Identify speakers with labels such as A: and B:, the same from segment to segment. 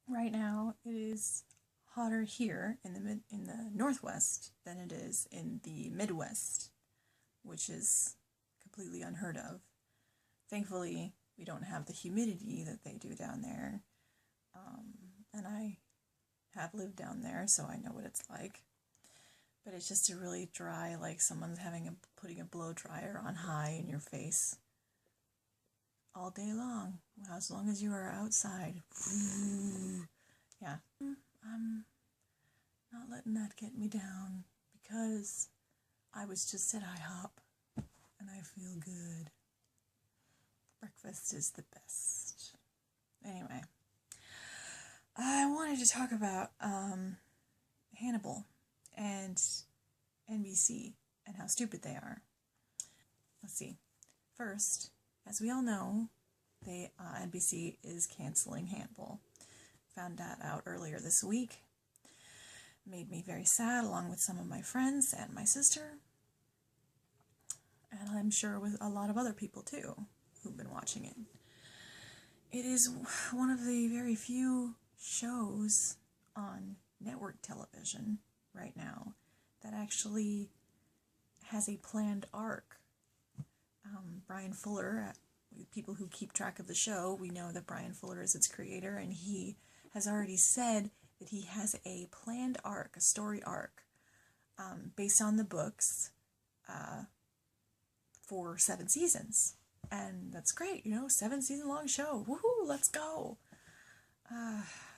A: Right now, it is hotter here in the Northwest than it is in the Midwest, which is completely unheard of. Thankfully, we don't have the humidity that they do down there, and I have lived down there, so I know what it's like. But it's just a really dry, like someone's putting a blow dryer on high in your face all day long, as long as you are outside. Yeah, I'm not letting that get me down because I was just at IHOP and I feel good. Breakfast is the best. Anyway, I wanted to talk about Hannibal and NBC and how stupid they are. Let's see. First, as we all know, NBC is canceling Hannibal. Found that out earlier this week. Made me very sad, along with some of my friends and my sister. And I'm sure with a lot of other people too, who've been watching it. It is one of the very few shows on network television right now that actually has a planned arc. Brian Fuller, people who keep track of the show, we know that Brian Fuller is its creator, and he has already said that he has a planned arc, a story arc, based on the books for 7 seasons. And that's great, 7-season long show. Woohoo, let's go.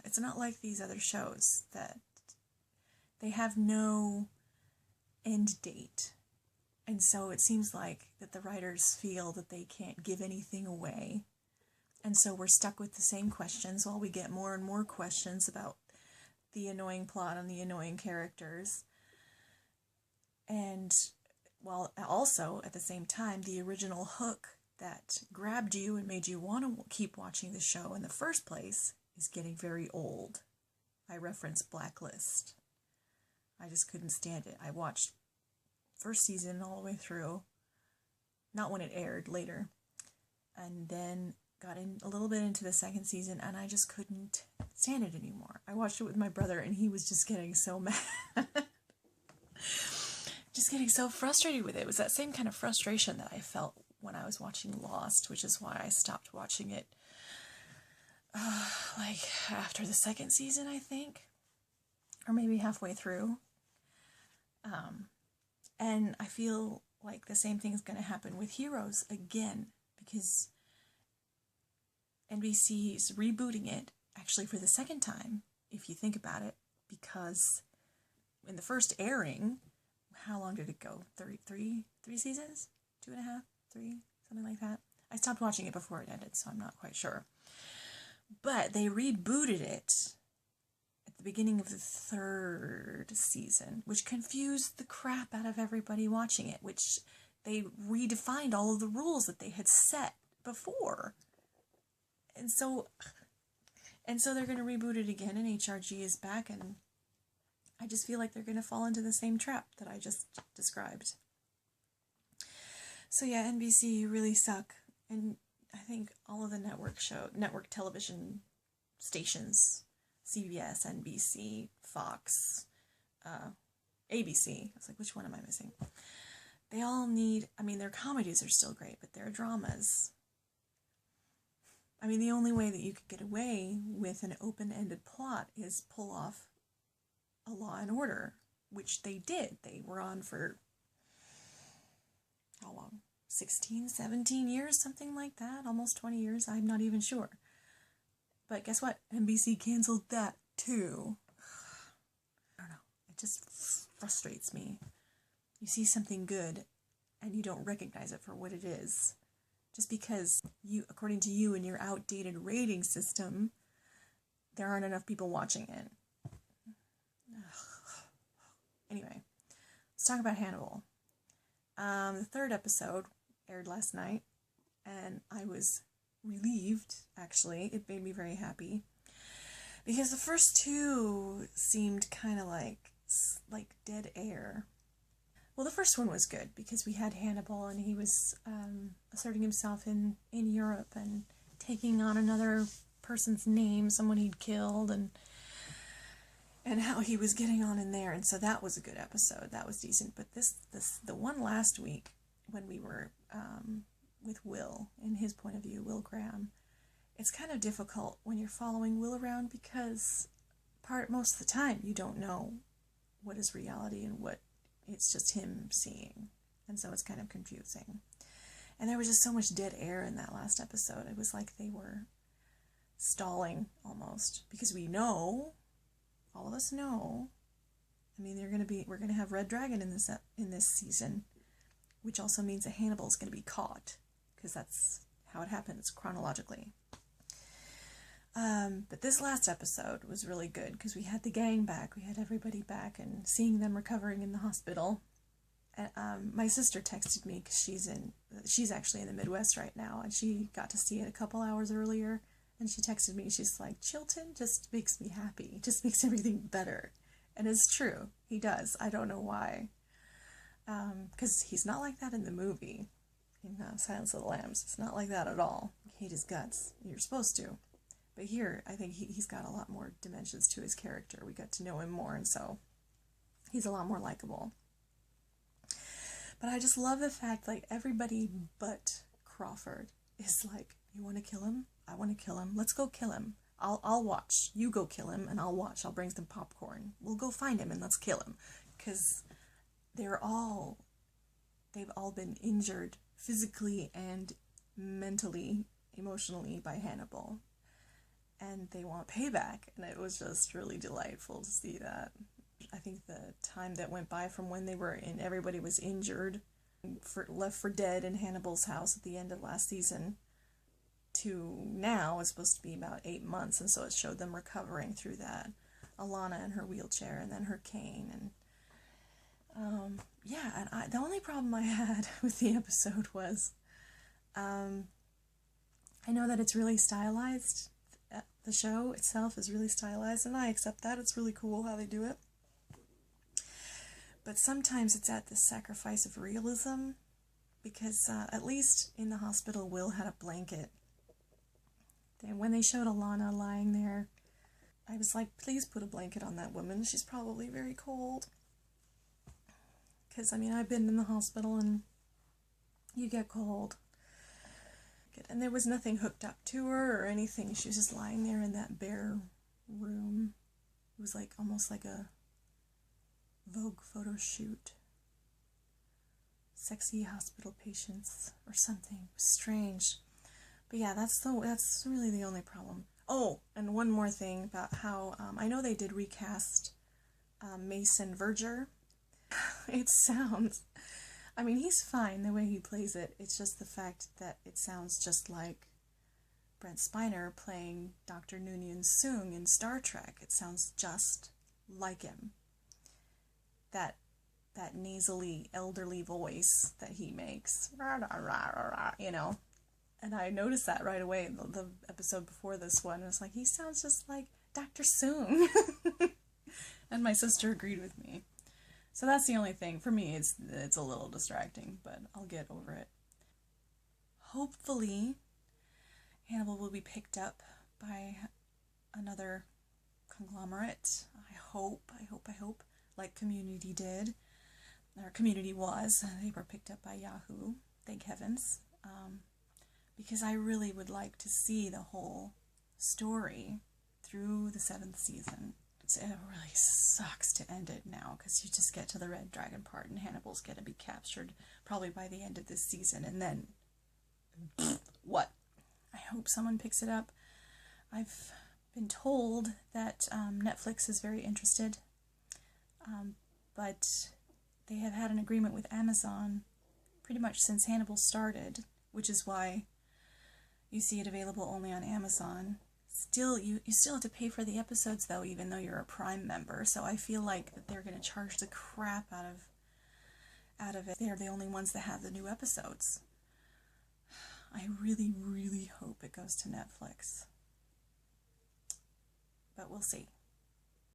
A: It's not like these other shows that they have no end date. And so it seems like that the writers feel that they can't give anything away. And so we're stuck with the same questions while we get more and more questions about the annoying plot and the annoying characters. And while also, at the same time, the original hook that grabbed you and made you want to keep watching the show in the first place is getting very old. I reference Blacklist. I just couldn't stand it. I watched first season all the way through, not when it aired, later, and then got in a little bit into the second season, and I just couldn't stand it anymore. I watched it with my brother, and he was just getting so mad. Just getting so frustrated with it. It was that same kind of frustration that I felt when I was watching Lost, which is why I stopped watching it like after the second season, I think, or maybe halfway through. And I feel like the same thing is going to happen with Heroes again, because NBC is rebooting it, actually for the second time, if you think about it, because in the first airing, how long did it go? Three seasons? 2.5? 3? Something like that? I stopped watching it before it ended, so I'm not quite sure. But they rebooted it at the beginning of the 3rd season, which confused the crap out of everybody watching it, which they redefined all of the rules that they had set before. And so they're going to reboot it again, and HRG is back, and I just feel like they're going to fall into the same trap that I just described. So yeah, NBC, you really suck. And I think all of the network television stations, CBS, NBC, Fox, ABC. I was like, which one am I missing? They all need, their comedies are still great, but their dramas. The only way that you could get away with an open-ended plot is pull off a Law and Order, which they did. They were on for, how long? 16, 17 years, something like that, almost 20 years, I'm not even sure. But guess what? NBC canceled that too. I don't know, it just frustrates me. You see something good and you don't recognize it for what it is, just because according to you and your outdated rating system, there aren't enough people watching it. Anyway, let's talk about Hannibal. The 3rd episode aired last night, and I was relieved, actually. It made me very happy, because the first 2 seemed kind of like dead air. Well, the first one was good, because we had Hannibal, and he was asserting himself in Europe, and taking on another person's name, someone he'd killed, and how he was getting on in there. And so that was a good episode. That was decent. But the one last week when we were with Will, in his point of view, Will Graham, it's kind of difficult when you're following Will around because most of the time you don't know what is reality and what it's just him seeing. And so it's kind of confusing. And there was just so much dead air in that last episode. It was like they were stalling almost, because we know, all of us know, I mean, we're going to have Red Dragon in this season, which also means that Hannibal is going to be caught, because that's how it happens chronologically. But this last episode was really good because we had the gang back, we had everybody back, and seeing them recovering in the hospital. My sister texted me because she's actually in the Midwest right now, and she got to see it a couple hours earlier, and she texted me, she's like, Chilton just makes me happy, just makes everything better. And it's true, he does. I don't know why. Because he's not like that in the movie, in Silence of the Lambs. It's not like that at all. You hate his guts. You're supposed to. But here, I think he's got a lot more dimensions to his character. We got to know him more, and so he's a lot more likable. But I just love the fact, like, everybody but Crawford is like, you want to kill him? I want to kill him. Let's go kill him. I'll watch. You go kill him, and I'll watch. I'll bring some popcorn. We'll go find him, and let's kill him. Because they've all been injured physically and mentally, emotionally by Hannibal. And they want payback, and it was just really delightful to see that. I think the time that went by from when everybody was injured, left for dead in Hannibal's house at the end of last season, to now is supposed to be about 8 months, and so it showed them recovering through that. Alana in her wheelchair, and then her cane, and the only problem I had with the episode was, I know that it's really stylized. The show itself is really stylized, and I accept that. It's really cool how they do it. But sometimes it's at the sacrifice of realism, because at least in the hospital, Will had a blanket. When they showed Alana lying there, I was like, please put a blanket on that woman. She's probably very cold. Because, I mean, I've been in the hospital, and you get cold. And there was nothing hooked up to her or anything. She was just lying there in that bare room. It was like almost like a Vogue photo shoot. Sexy hospital patients or something. It was strange. But yeah, that's really the only problem. Oh, and one more thing about how I know they did recast Mason Verger. It sounds, I mean, he's fine the way he plays it. It's just the fact that it sounds just like Brent Spiner playing Dr. Noonien Soong in Star Trek. It sounds just like him. That nasally, elderly voice that he makes. You know. And I noticed that right away, the episode before this one. It's like, he sounds just like Dr. Soong. And my sister agreed with me. So that's the only thing. For me, it's a little distracting, but I'll get over it. Hopefully, Hannibal will be picked up by another conglomerate. I hope, like Community did. Or Community was. They were picked up by Yahoo. Thank heavens. Because I really would like to see the whole story through the 7th season. It really sucks to end it now, because you just get to the Red Dragon part, and Hannibal's going to be captured probably by the end of this season, and then, what? I hope someone picks it up. I've been told that Netflix is very interested, but they have had an agreement with Amazon pretty much since Hannibal started, which is why you see it available only on Amazon. Still, you still have to pay for the episodes, though, even though you're a Prime member, so I feel like they're going to charge the crap out of it. They're the only ones that have the new episodes. I really, really hope it goes to Netflix. But we'll see.